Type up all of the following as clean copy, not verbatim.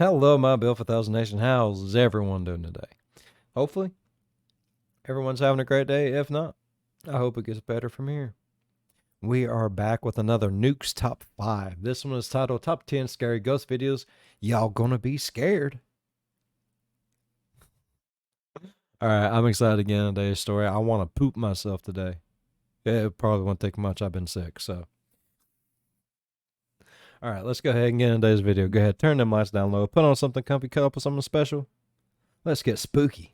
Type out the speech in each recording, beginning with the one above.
Hello, my Bill for Thousand Nation. How's everyone doing today? Hopefully, everyone's having a great day. If not, I hope it gets better from here. We are back with another Nukes Top 5. This one is titled Top 10 Scary Ghost Videos Y'all Gonna Be Scared. Alright, I'm excited again on today's story. I want to poop myself today. It probably won't take much. I've been sick, so. Alright, let's go ahead and get into today's video. Go ahead, turn them lights down low, put on something comfy, cup up with something special. Let's get spooky.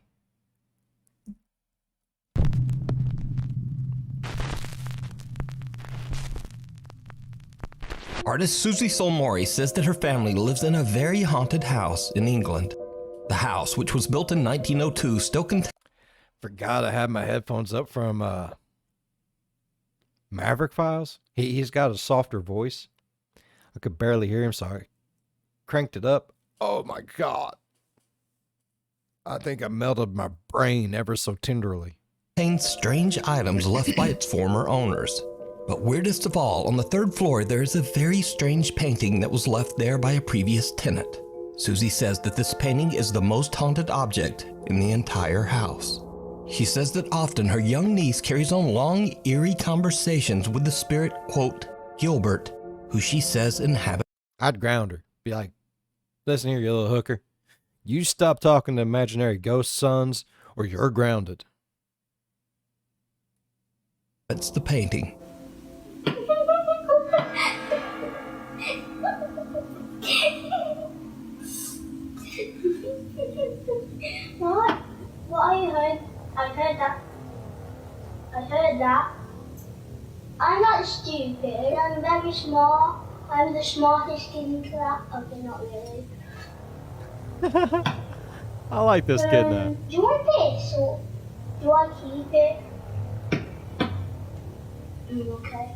Artist Susie Solmori says that her family lives in a very haunted house in England. The house, which was built in 1902, still contains... Forgot I had my headphones up from Maverick Files. He's got a softer voice. I could barely hear him, so I cranked it up. Oh my God. I think I melted my brain ever so tenderly. strange items left by its former owners. But weirdest of all, on the third floor there is a very strange painting that was left there by a previous tenant. Susie says that this painting is the most haunted object in the entire house. She says that often her young niece carries on long, eerie conversations with the spirit, quote, Gilbert, who she says inhabits. I'd ground her. Be like, listen here, you little hooker. You stop talking to imaginary ghost sons or you're grounded. That's the painting. What I heard? I heard that. I heard that. I'm not stupid. I'm very smart. I'm the smartest in class. Okay, not really. I like this kid now. Do you want this or do I keep it? Okay.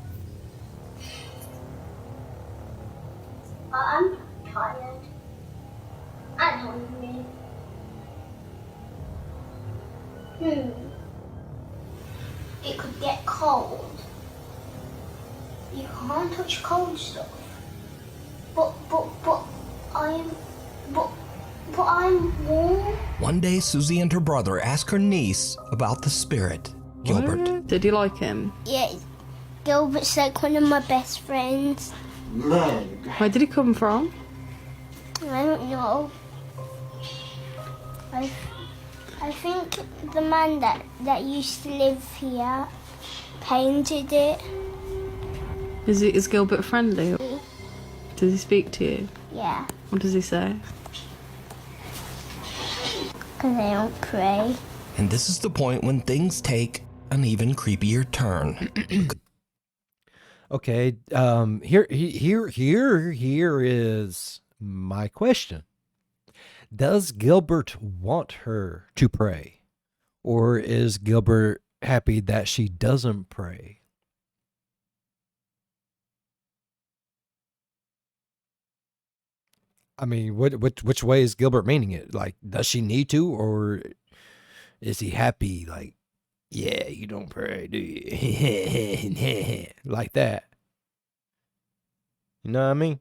I'm tired. I'm hungry. It could get cold. You can't touch cold stuff. But I'm warm. One day, Susie and her brother ask her niece about the spirit, Gilbert. What? Did you like him? Yeah, Gilbert's like one of my best friends. Where did he come from? I don't know. I think the man that used to live here painted it. Is Gilbert friendly? Does he speak to you? Yeah, What does he say? because I don't pray. And this is the point when things take an even creepier turn. Okay, here is my question. Does Gilbert want her to pray? Or is Gilbert happy that she doesn't pray? I mean, which way is Gilbert meaning it? Like, does she need to, or is he happy? Like, yeah, you don't pray, do you? Like that. You know what I mean?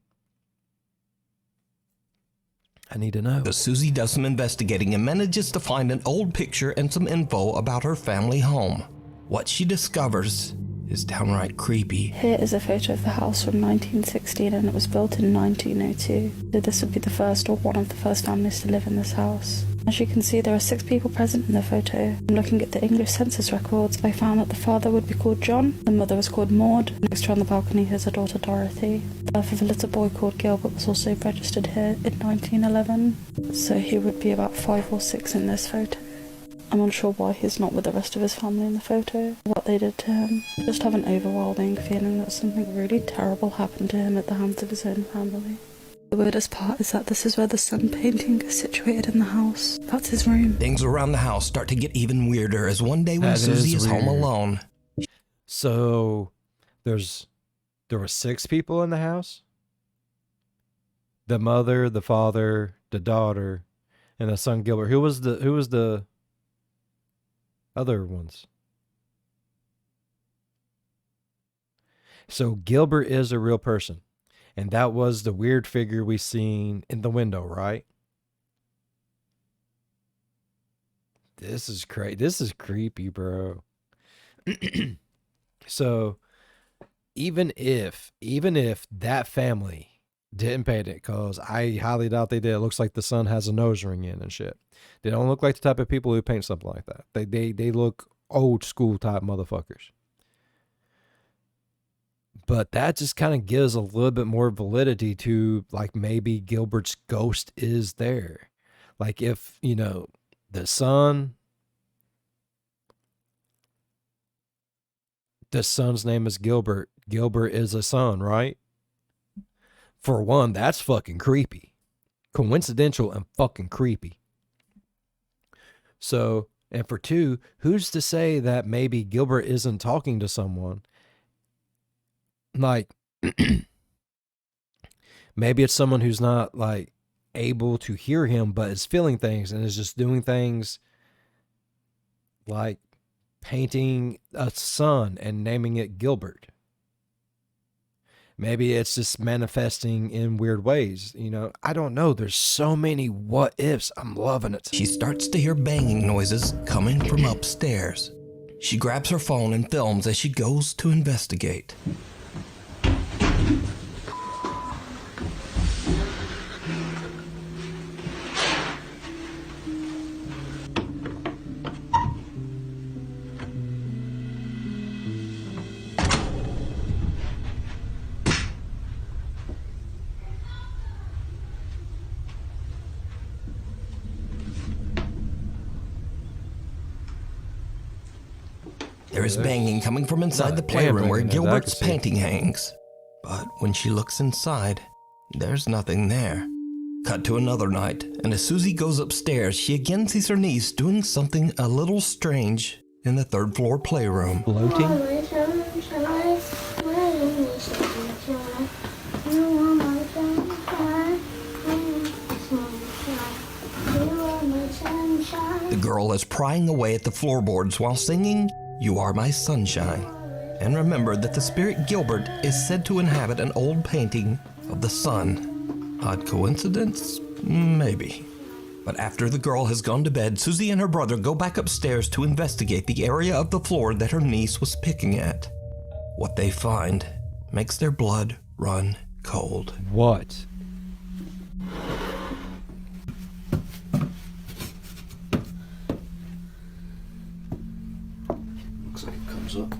I need to know. So Susie does some investigating and manages to find an old picture and some info about her family home. What she discovers is downright creepy. Here is a photo of the house from 1916 and it was built in 1902. So this would be the first or one of the first families to live in this house. As you can see, there are 6 people present in the photo. Looking at the English census records, I found that the father would be called John, the mother was called Maud, and next to her on the balcony is her daughter Dorothy. The birth of a little boy called Gilbert was also registered here in 1911, so he would be about 5 or 6 in this photo. I'm unsure why he's not with the rest of his family in the photo, what they did to him. I just have an overwhelming feeling that something really terrible happened to him at the hands of his own family. The weirdest part is that this is where the sun painting is situated in the house. That's his room. Things around the house start to get even weirder as one day when Susie is home alone. So there were 6 people in the house? The mother, the father, the daughter, and the son Gilbert. Who was the other ones? So Gilbert is a real person. And that was the weird figure we seen in the window, right? This is crazy. This is creepy, bro. So even if that family didn't paint it, because I highly doubt they did. It looks like the son has a nose ring in and shit. They don't look like the type of people who paint something like that. They look old school type motherfuckers. But that just kind of gives a little bit more validity to, like, maybe Gilbert's ghost is there. Like, if, you know, the son's name is Gilbert. Gilbert is a son, right? For one, that's fucking creepy. Coincidental and fucking creepy. So, and for two, who's to say that maybe Gilbert isn't talking to someone? Like, maybe it's someone who's not, like, able to hear him, but is feeling things and is just doing things like painting a sun and naming it Gilbert. Maybe it's just manifesting in weird ways. You know, I don't know. There's so many what ifs. I'm loving it. She starts to hear banging noises coming from upstairs. She grabs her phone and films as she goes to investigate. There is banging coming from inside the playroom where Gilbert's painting hangs. But when she looks inside, there's nothing there. Cut to another night, and as Susie goes upstairs, she again sees her niece doing something a little strange in the third floor playroom. Floating? The girl is prying away at the floorboards while singing, "You Are My Sunshine." And remember that the spirit Gilbert is said to inhabit an old painting of the sun. Odd coincidence? Maybe. But after the girl has gone to bed, Susie and her brother go back upstairs to investigate the area of the floor that her niece was picking at. What they find makes their blood run cold. What? Looks like it comes up.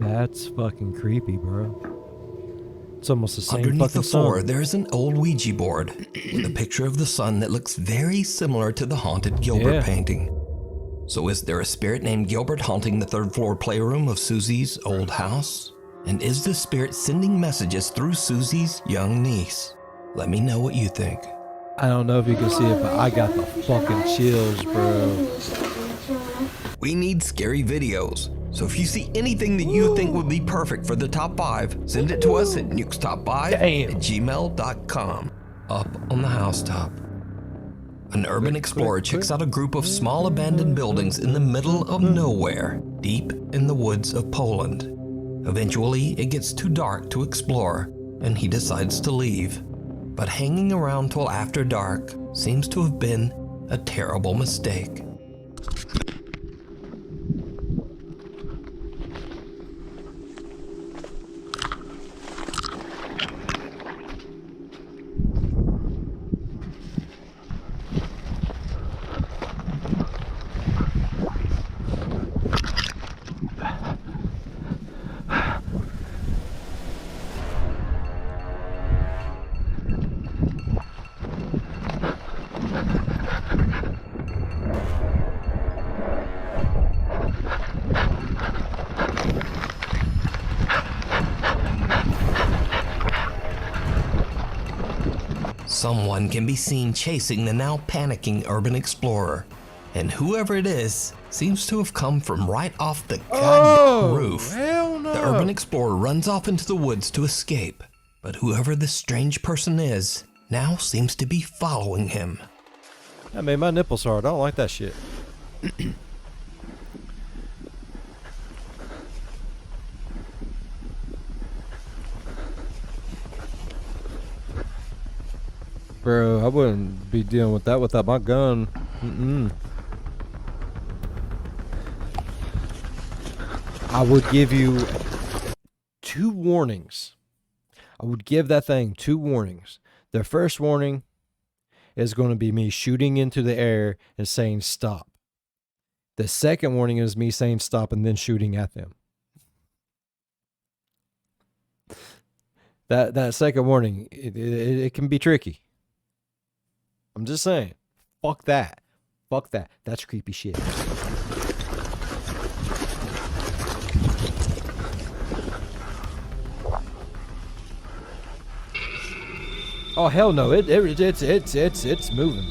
That's fucking creepy, bro. It's almost the same Underneath fucking the floor, sun. there is an old Ouija board with a picture of the sun that looks very similar to the haunted Gilbert painting. So is there a spirit named Gilbert haunting the third floor playroom of Susie's old house? And is this spirit sending messages through Susie's young niece? Let me know what you think. I don't know if you can see it, but I got the fucking chills, bro. We need scary videos. So if you see anything that you think would be perfect for the top 5, send it to us at nukestop5@gmail.com. Up on the housetop. An urban explorer checks out a group of small abandoned buildings in the middle of nowhere, deep in the woods of Poland. Eventually, it gets too dark to explore, and he decides to leave. But hanging around till after dark seems to have been a terrible mistake. Someone can be seen chasing the now panicking urban explorer, and whoever it is seems to have come from right off the goddamn roof. Hell no. The urban explorer runs off into the woods to escape, but whoever this strange person is now seems to be following him. That made my nipples hard. I don't like that shit. Bro, I wouldn't be dealing with that without my gun. I would give you 2 warnings. I would give that thing 2 warnings. The first warning is going to be me shooting into the air and saying stop. The second warning is me saying stop and then shooting at them. That second warning, it can be tricky. I'm just saying. Fuck that. Fuck that. That's creepy shit. Oh hell no! It's moving.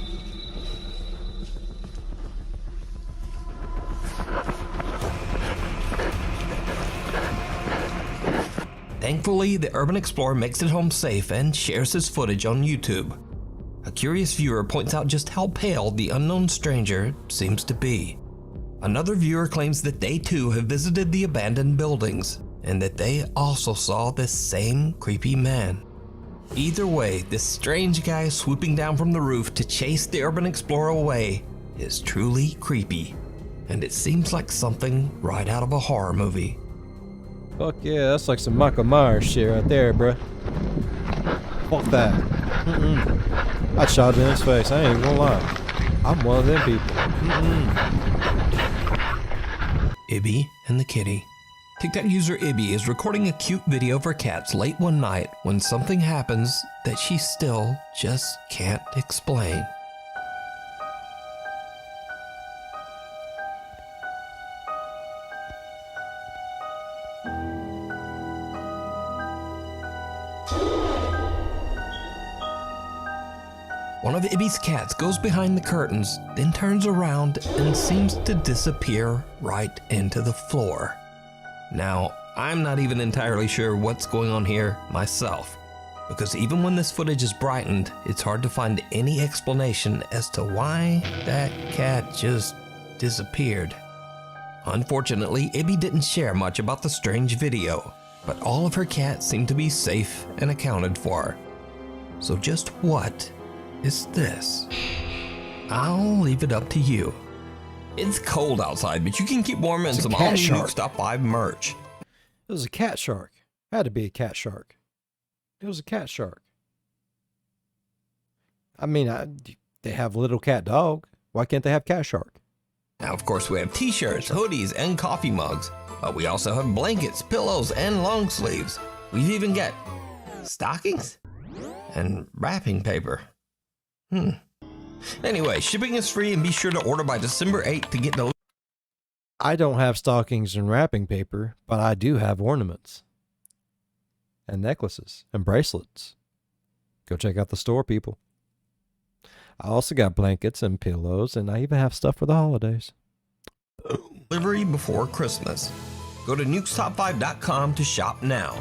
Thankfully, the urban explorer makes it home safe and shares his footage on YouTube. A curious viewer points out just how pale the unknown stranger seems to be. Another viewer claims that they too have visited the abandoned buildings and that they also saw this same creepy man. Either way, this strange guy swooping down from the roof to chase the urban explorer away is truly creepy, and it seems like something right out of a horror movie. Fuck yeah, that's like some Michael Myers shit right there, bruh. Fuck that. I shot it in his face, I ain't even gonna lie. I'm one of them people. Ibby and the kitty. TikTok user Ibby is recording a cute video of her cats late one night when something happens that she still just can't explain. One of Ibby's cats goes behind the curtains, then turns around and seems to disappear right into the floor. Now, I'm not even entirely sure what's going on here myself, because even when this footage is brightened, it's hard to find any explanation as to why that cat just disappeared. Unfortunately, Ibby didn't share much about the strange video, but all of her cats seem to be safe and accounted for. So just what is this? I'll leave it up to you. It's cold outside, but you can keep warm in some all new Nukes Top 5 merch. It was a cat shark. Had to be a cat shark. It was a cat shark. I mean, they have little cat dog. Why can't they have cat shark? Now, of course, we have t-shirts, hoodies, and coffee mugs. But we also have blankets, pillows, and long sleeves. We've even got stockings and wrapping paper. Anyway, shipping is free, and be sure to order by December 8th to get the... I don't have stockings and wrapping paper, but I do have ornaments. And necklaces and bracelets. Go check out the store, people. I also got blankets and pillows, and I even have stuff for the holidays. Delivery before Christmas. Go to nukestop5.com to shop now.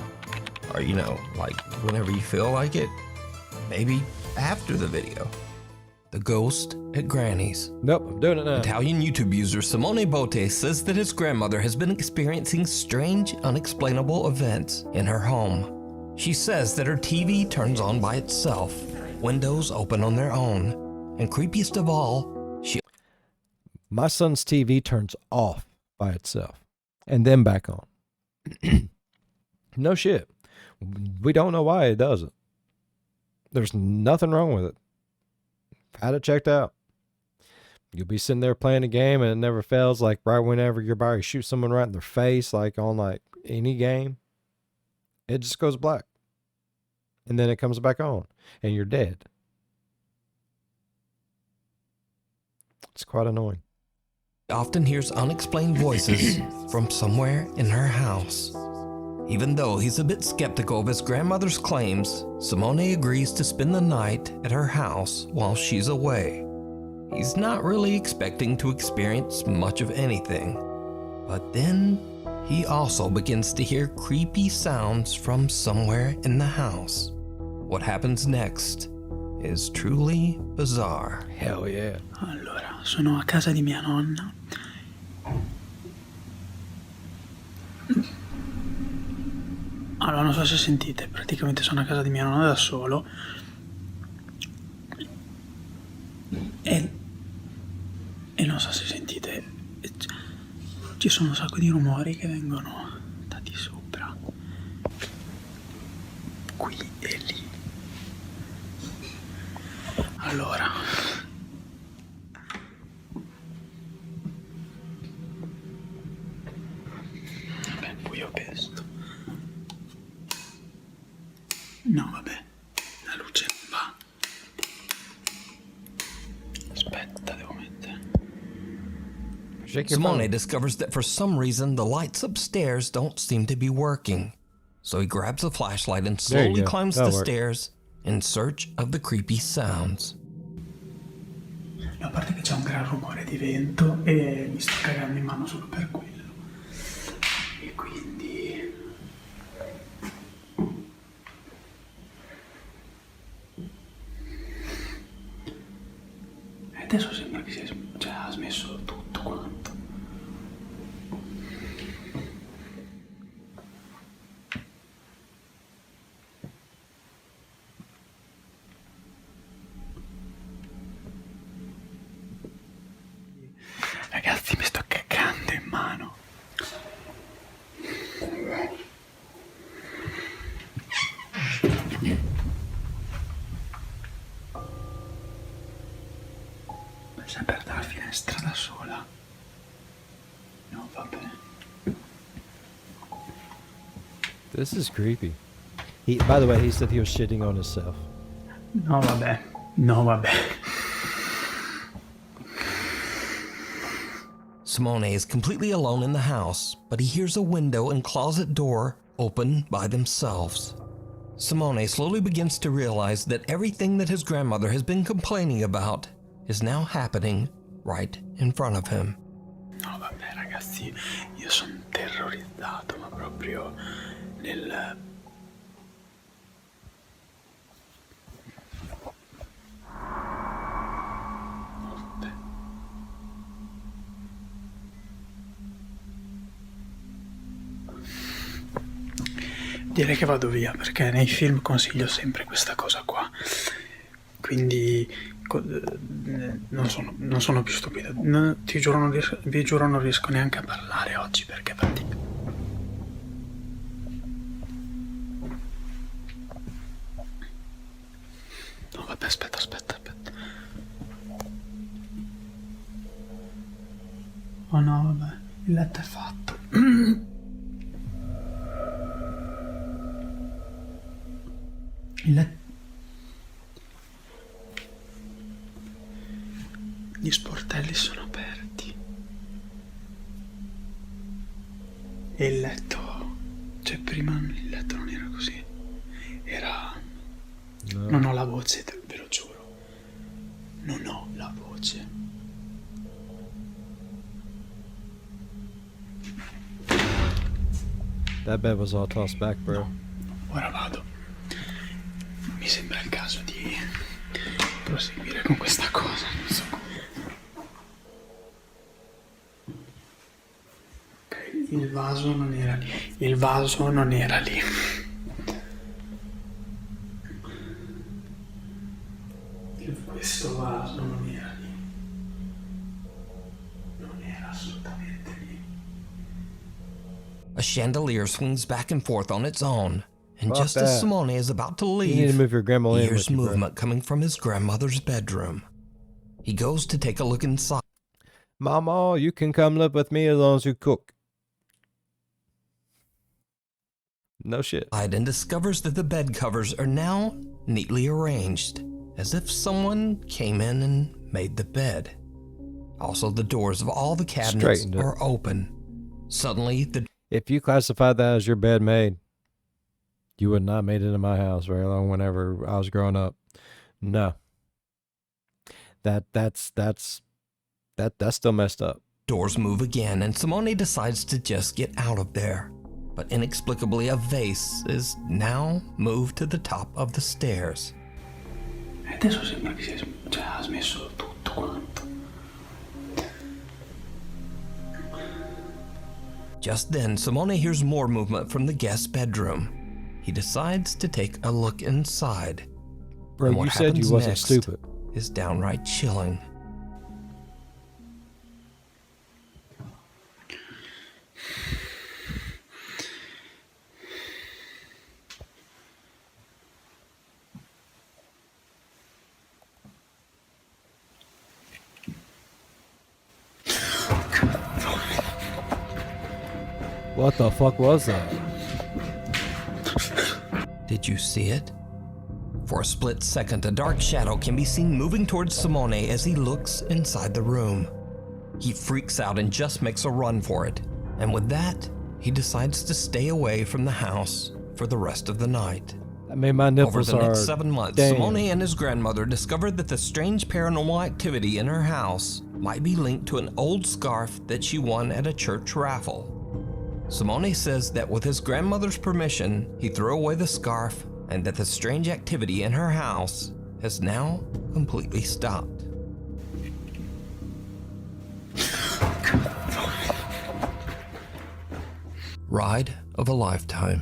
Or, you know, like whenever you feel like it. Maybe after the video. The Ghost at Granny's. Nope, I'm doing it now. Italian YouTube user Simone Botte says that his grandmother has been experiencing strange, unexplainable events in her home. She says that her TV turns on by itself, windows open on their own, and creepiest of all, My son's TV turns off by itself and then back on. No shit. We don't know why it does it. There's nothing wrong with it. Had it checked out. You'll be sitting there playing a game and it never fails. Like right whenever you're about to shoot someone right in their face, like on like any game, it just goes black. And then it comes back on and you're dead. It's quite annoying. often hears unexplained voices from somewhere in her house. Even though he's a bit skeptical of his grandmother's claims, Simone agrees to spend the night at her house while she's away. He's not really expecting to experience much of anything, but then he also begins to hear creepy sounds from somewhere in the house. What happens next is truly bizarre. Hell yeah. Allora, sono a casa di mia nonna. Allora, non so se sentite, praticamente sono a casa di mia nonna da solo e non so se sentite, ci sono un sacco di rumori che vengono da di sopra, qui e lì. Allora, vabbè, buio pesto. No, vabbè, la luce non va. Aspetta, devo mettere. Shake your Simone phone. discovers that for some reason the lights upstairs don't seem to be working. So he grabs a flashlight and There you slowly go. climbs That'll the work. stairs in search of the creepy sounds. A parte che c'è un gran rumore di vento e mi sto cagando in mano solo per quello. E quindi... adesso sembra che ha smesso tutto quanto. Ragazzi, mi sto cagando in mano. Sei aperta la finestra da sola? No, vabbè. This is creepy. By the way, he said he was shitting on himself. No, vabbè. No, vabbè. Simone is completely alone in the house, but he hears a window and closet door open by themselves. Simone slowly begins to realize that everything that his grandmother has been complaining about is now happening right in front of him. No, vabbè, ragazzi, io sono terrorizzato, ma proprio nel... Vabbè. Direi che vado via, perché nei film consiglio sempre questa cosa qua. Quindi non sono più stupido. Ti giuro, vi giuro, non riesco neanche a parlare oggi perché fatico. No, vabbè, aspetta. Oh no, vabbè, il letto è fatto. Il letto... Gli sportelli sono aperti. E il letto... cioè prima il letto non era così. Era... No. Non ho la voce, ve lo giuro. Non ho la voce. That bed was all tossed back, bro. Ora vado. Mi sembra il caso di proseguire con questa cosa. Non so. Ok, il vaso non era lì. Il vaso non era lì. Questo vaso non era lì. Non era assolutamente lì. A chandelier swings back and forth on its own, and Fuck just as that. Simone is about to You need to leave, move your grandma he in hears with you, bro. movement coming from his grandmother's bedroom. He goes to take a look inside. Mama, you can come live with me as long as you cook. No shit. And discovers that the bed covers are now neatly arranged, as if someone came in and made the bed. Also, the doors of all the cabinets Straightened it. are open. Suddenly, the If you classified that as your bed made, you would not made it in my house very long whenever I was growing up. No. That's still messed up. Doors move again, and Simone decides to just get out of there. But inexplicably, a vase is now moved to the top of the stairs. Adesso sembra che ha smesso tutto quanto. Just then, Simone hears more movement from the guest bedroom. He decides to take a look inside. Bro, And what you said you happens wasn't next stupid. is downright chilling. What the fuck was that? Did you see it? For a split second, a dark shadow can be seen moving towards Simone as he looks inside the room. He freaks out and just makes a run for it. And with that, he decides to stay away from the house for the rest of the night. I mean, my Over nipples the are. next 7 months, damn. Simone and his grandmother discovered that the strange paranormal activity in her house might be linked to an old scarf that she won at a church raffle. Simone says that with his grandmother's permission, he threw away the scarf and that the strange activity in her house has now completely stopped. Ride of a lifetime.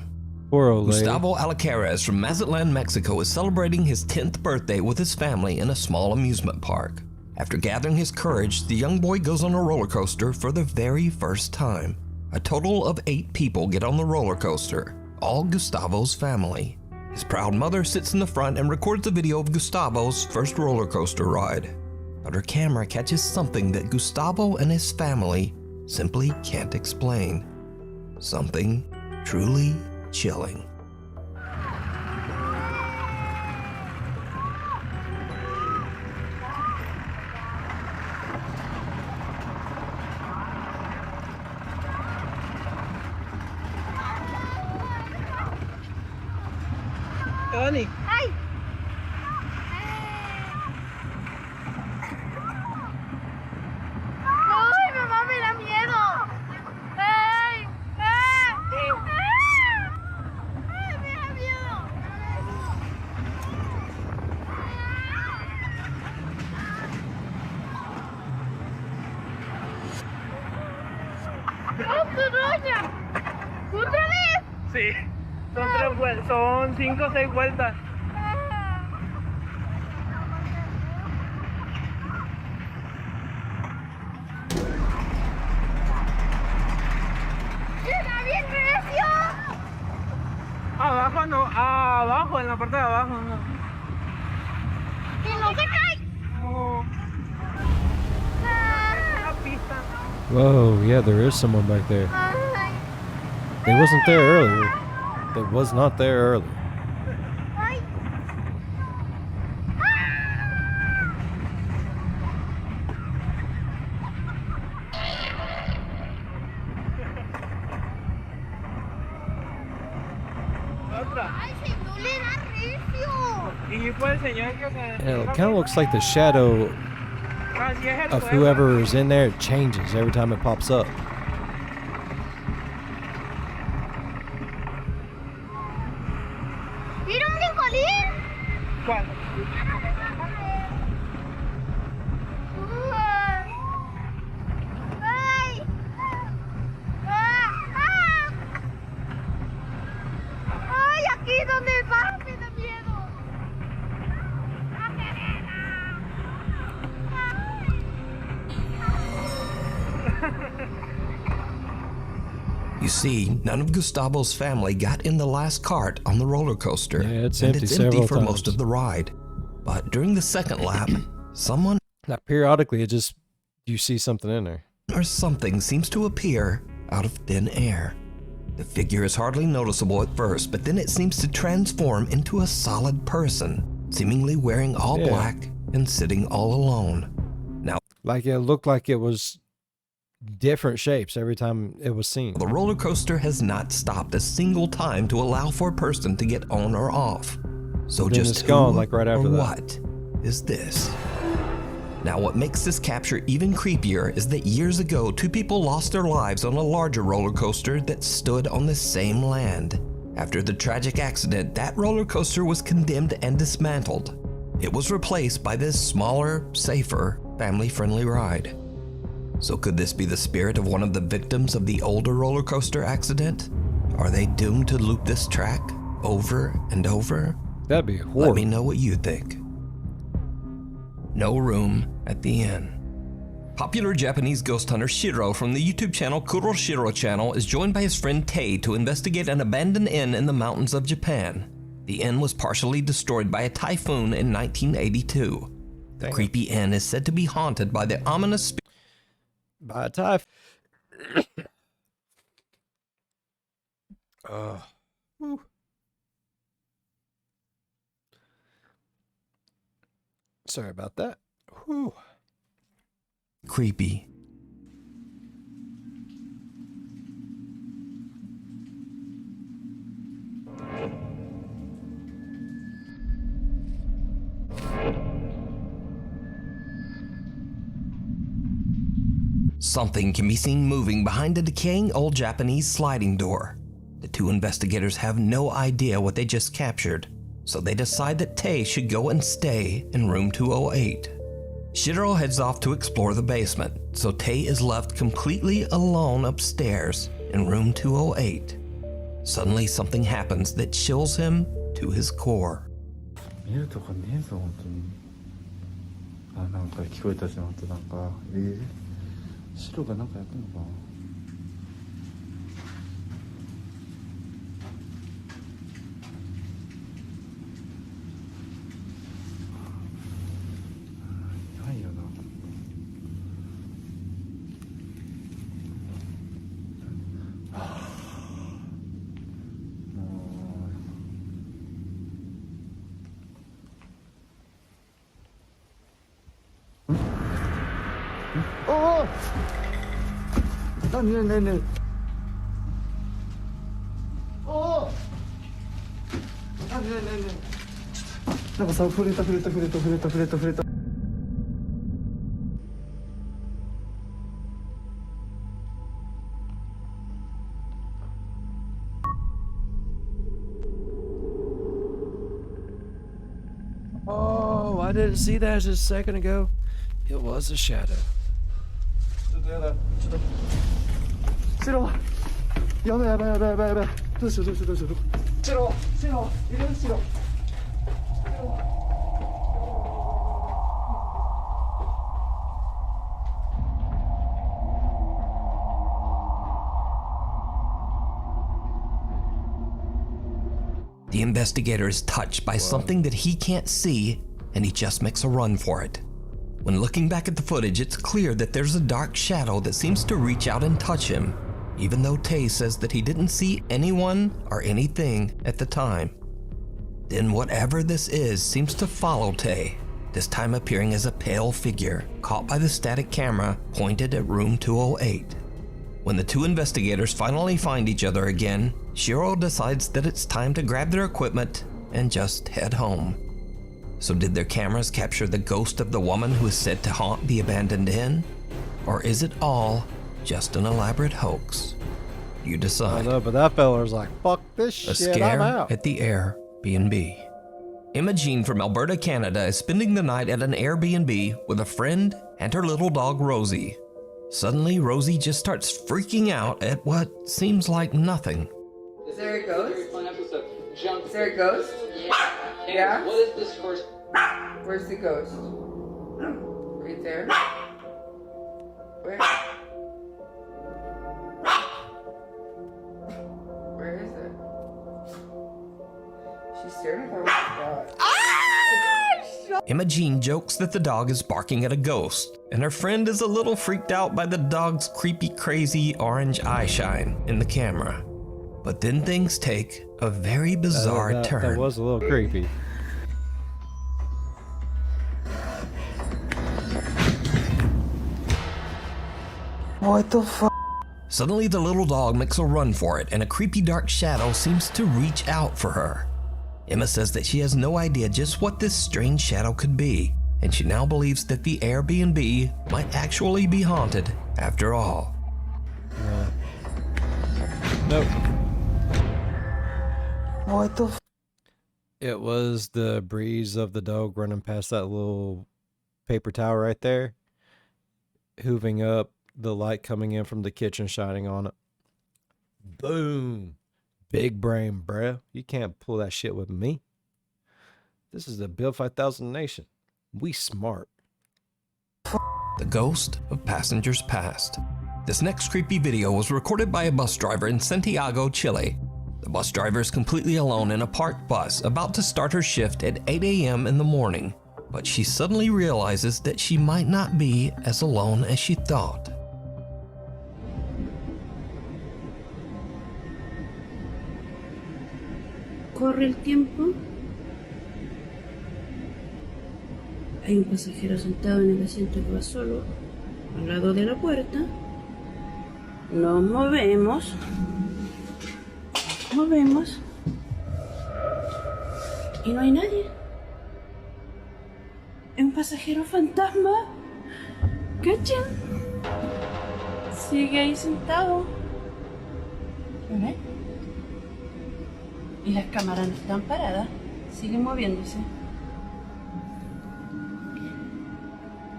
Poor old lady. Gustavo Alcaraz from Mazatlan, Mexico is celebrating his 10th birthday with his family in a small amusement park. After gathering his courage, the young boy goes on a roller coaster for the very first time. A total of 8 people get on the roller coaster, all Gustavo's family. His proud mother sits in the front and records a video of Gustavo's first roller coaster ride. But her camera catches something that Gustavo and his family simply can't explain. Something truly chilling. Dani. ¡Ay! ¡Ay, mamá, me da miedo! ¡Ay! ¡Ay! ¡Ay, me da miedo! ¡Oh, tu roña! ¿Otra vez? Sí, son 5 o 6 vueltas. ¡Está bien recio! Abajo no, abajo, en la parte de abajo no. ¡Que no se cae! No, ¡Ay! una pista. Whoa, yeah, there is someone back there. They wasn't there earlier. They was not there earlier. ¡Ay! Otra. ¡Ay, si no le da recio! Y fue el señor que se... And it kind of looks like the shadow Así es el of juego. whoever is in there changes every time it pops up. ¡Mira un brincolín! ¿Cuál? ¡Ay! ¡Ay, aquí donde va! ¡Me da miedo! You see, none of Gustavo's family got in the last cart on the roller coaster. Yeah, it's and empty it's empty several for most times. of the ride. But during the second lap, someone Like periodically, it just you see something in there. or something seems to appear out of thin air. The figure is hardly noticeable at first, but then it seems to transform into a solid person, seemingly wearing all Yeah. black and sitting all alone. Now, Like it looked like it was different shapes every time it was seen. The roller coaster has not stopped a single time to allow for a person to get on or off. So Then just it's gone, who like, right after or that. what is this? Now, what makes this capture even creepier is that years ago, 2 people lost their lives on a larger roller coaster that stood on the same land. After the tragic accident, that roller coaster was condemned and dismantled. It was replaced by this smaller, safer, family-friendly ride. So could this be the spirit of one of the victims of the older roller coaster accident? Are they doomed to loop this track over and over? That'd be horrible. Let me know what you think. No room at the inn. Popular Japanese ghost hunter Shiro from the YouTube channel Kuro Shiro Channel is joined by his friend Tei to investigate an abandoned inn in the mountains of Japan. The inn was partially destroyed by a typhoon in 1982. The creepy inn is said to be haunted by the ominous spirit By a typhoon. Sorry about that. Whew. creepy. Something can be seen moving behind a decaying old Japanese sliding door. The 2 investigators have no idea what they just captured, so they decide that Tei should go and stay in room 208. Shiro heads off to explore the basement, so Tei is left completely alone upstairs in room 208. Suddenly something happens that chills him to his core. 見るとかねえぞ本当に。あ、なんか聞こえたしな、あとなんか白がなんかやってんのかな。ないよな。ねえねえねえ。おお。あ、ねえねえねえ。なんかさ、触れた。Oh, I didn't see that just a second ago. It was a shadow. ちょっとやだ。ちょっと。白。やばい。どうしよう。白。いる白。The investigator is touched by something that he can't see, and he just makes a run for it. When looking back at the footage, it's clear that there's a dark shadow that seems to reach out and touch him, even though Tei says that he didn't see anyone or anything at the time. Then whatever this is seems to follow Tei, this time appearing as a pale figure caught by the static camera pointed at room 208. When the 2 investigators finally find each other again, Shiro decides that it's time to grab their equipment and just head home. So did their cameras capture the ghost of the woman who is said to haunt the abandoned inn? Or is it all just an elaborate hoax? You I decide. know, but that fella's like, fuck this A shit, scare I'm out. at the Airbnb. Imogen from Alberta, Canada is spending the night at an Airbnb with a friend and her little dog Rosie. Suddenly, Rosie just starts freaking out at what seems like nothing. Is there a ghost? Is there a ghost? Yeah? What is this first? Where's the ghost? Right there? Where? Where is it? She's staring at her dog. Imogen jokes that the dog is barking at a ghost, and her friend is a little freaked out by the dog's creepy, crazy orange eye shine in the camera. But then things take a very bizarre turn. That was a little creepy. What the fuck? Suddenly, the little dog makes a run for it, and a creepy dark shadow seems to reach out for her. Emma says that she has no idea just what this strange shadow could be, and she now believes that the Airbnb might actually be haunted after all. Nope. What the It was the breeze of the dog running past that little paper towel right there, hooving up, the light coming in from the kitchen shining on it. Boom. Big brain, bruh. You can't pull that shit with me. This is the Build 5000 Nation. We smart. The ghost of passengers past. This next creepy video was recorded by a bus driver in Santiago, Chile. The bus driver is completely alone in a parked bus about to start her shift at 8 a.m. in the morning, but she suddenly realizes that she might not be as alone as she thought. Corre el tiempo. Hay un pasajero sentado en el asiento que va solo, al lado de la puerta. Nos movemos. Movemos. Y no hay nadie. Es un pasajero fantasma. ¿Cachan? Sigue ahí sentado. ¿Lo ven? Y las cámaras no están paradas, siguen moviéndose.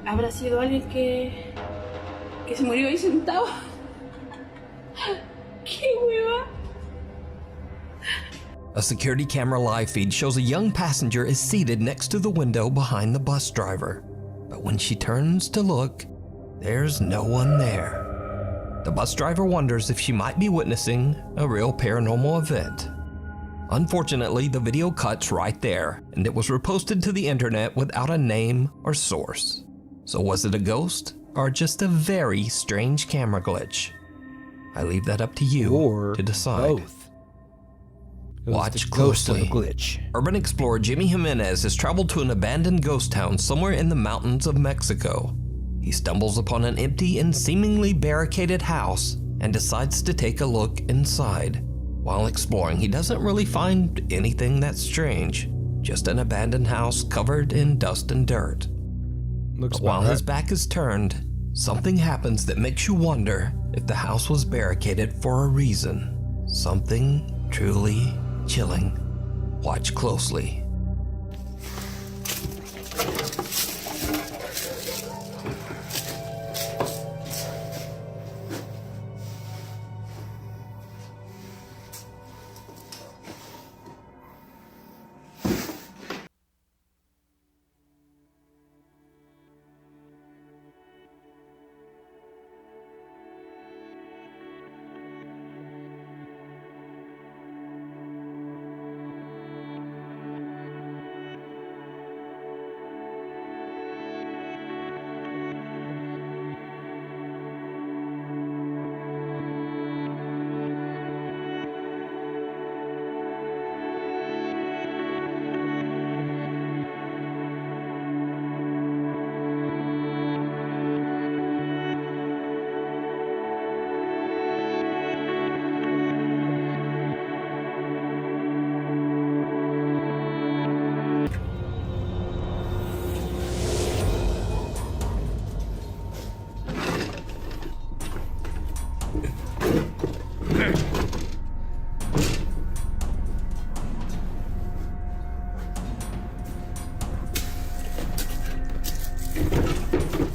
¿Habrá sido alguien que se murió ahí sentado? ¡Qué hueva! A security camera live feed shows a young passenger is seated next to the window behind the bus driver. But when she turns to look, there's no one there. The bus driver wonders if she might be witnessing a real paranormal event. Unfortunately, the video cuts right there, and it was reposted to the internet without a name or source. So was it a ghost, or just a very strange camera glitch? I leave that up to you Or to decide. both. It was Watch the ghost of closely. the glitch. Urban explorer Jimmy Jimenez has traveled to an abandoned ghost town somewhere in the mountains of Mexico. He stumbles upon an empty and seemingly barricaded house and decides to take a look inside. While exploring, he doesn't really find anything that's strange, just an abandoned house covered in dust and dirt. Looks But while about his right. back is turned, something happens that makes you wonder if the house was barricaded for a reason. Something truly chilling. Watch closely.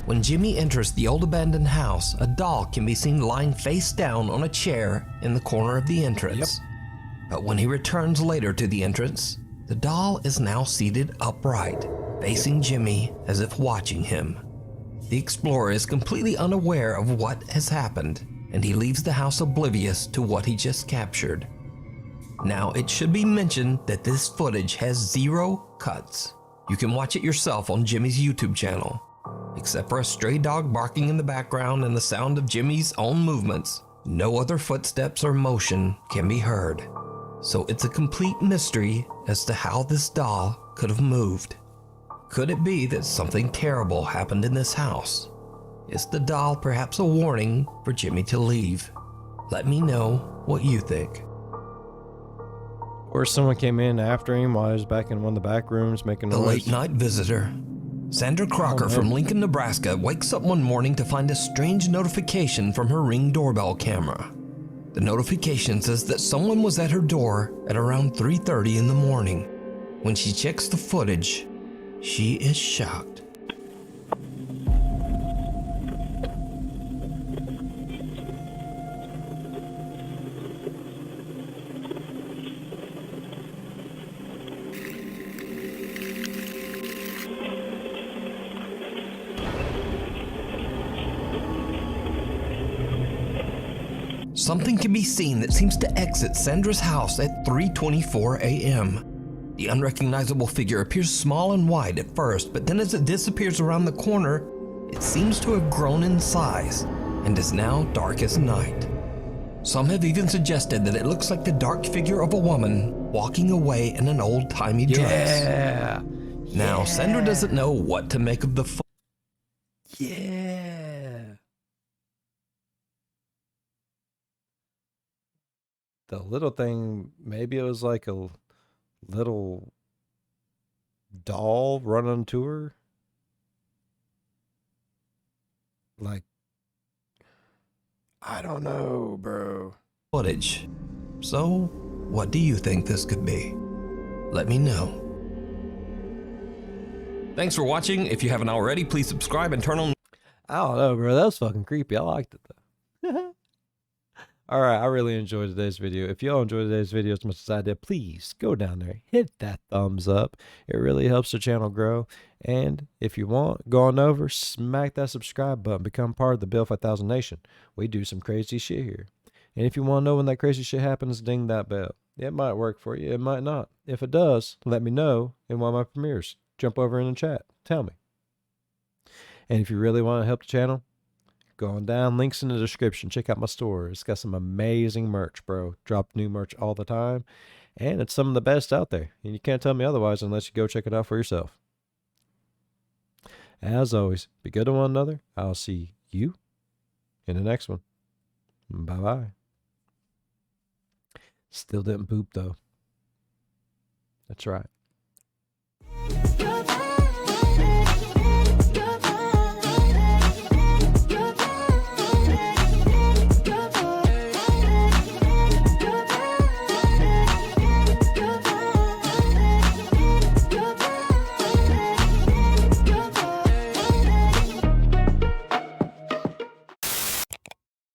When Jimmy enters the old abandoned house, a doll can be seen lying face down on a chair in the corner of the entrance. But when he returns later to the entrance, the doll is now seated upright, facing Jimmy as if watching him. The explorer is completely unaware of what has happened, and he leaves the house oblivious to what he just captured. Now, it should be mentioned that this footage has 0 cuts. You can watch it yourself on Jimmy's YouTube channel. Except for a stray dog barking in the background and the sound of Jimmy's own movements, no other footsteps or motion can be heard. So it's a complete mystery as to how this doll could have moved. Could it be that something terrible happened in this house? Is the doll perhaps a warning for Jimmy to leave? Let me know what you think. Or someone came in after him while he was back in one of the back rooms making The noise. late night visitor. Sandra Crocker from Lincoln, Nebraska wakes up one morning to find a strange notification from her Ring doorbell camera. The notification says that someone was at her door at around 3:30 in the morning. When she checks the footage, she is shocked. Something can be seen that seems to exit Sandra's house at 3:24 a.m. The unrecognizable figure appears small and wide at first, but then as it disappears around the corner, it seems to have grown in size and is now dark as night. Some have even suggested that it looks like the dark figure of a woman walking away in an old-timey dress. Yeah. Now, Sandra doesn't know what to make of the Yeah. The little thing, maybe it was like a little doll running to her. Like, I don't know, bro. footage. So, what do you think this could be? Let me know. Thanks for watching. If you haven't already, please subscribe and turn on. I don't know, bro. That was fucking creepy. I liked it, though. All right, I really enjoyed today's video. If y'all enjoyed today's video as much as I did, please go down there, hit that thumbs up. It really helps the channel grow. And if you want, go on over, smack that subscribe button, become part of the Bill 5000 Nation. We do some crazy shit here. And if you want to know when that crazy shit happens, ding that bell. It might work for you, it might not. If it does, let me know in one of my premieres. Jump over in the chat, tell me. And if you really want to help the channel, go on down, links in the description. Check out my store. It's got some amazing merch, bro. Drop new merch all the time. And it's some of the best out there. And you can't tell me otherwise unless you go check it out for yourself. As always, be good to one another. I'll see you in the next one. Bye-bye. Still didn't poop, though. That's right.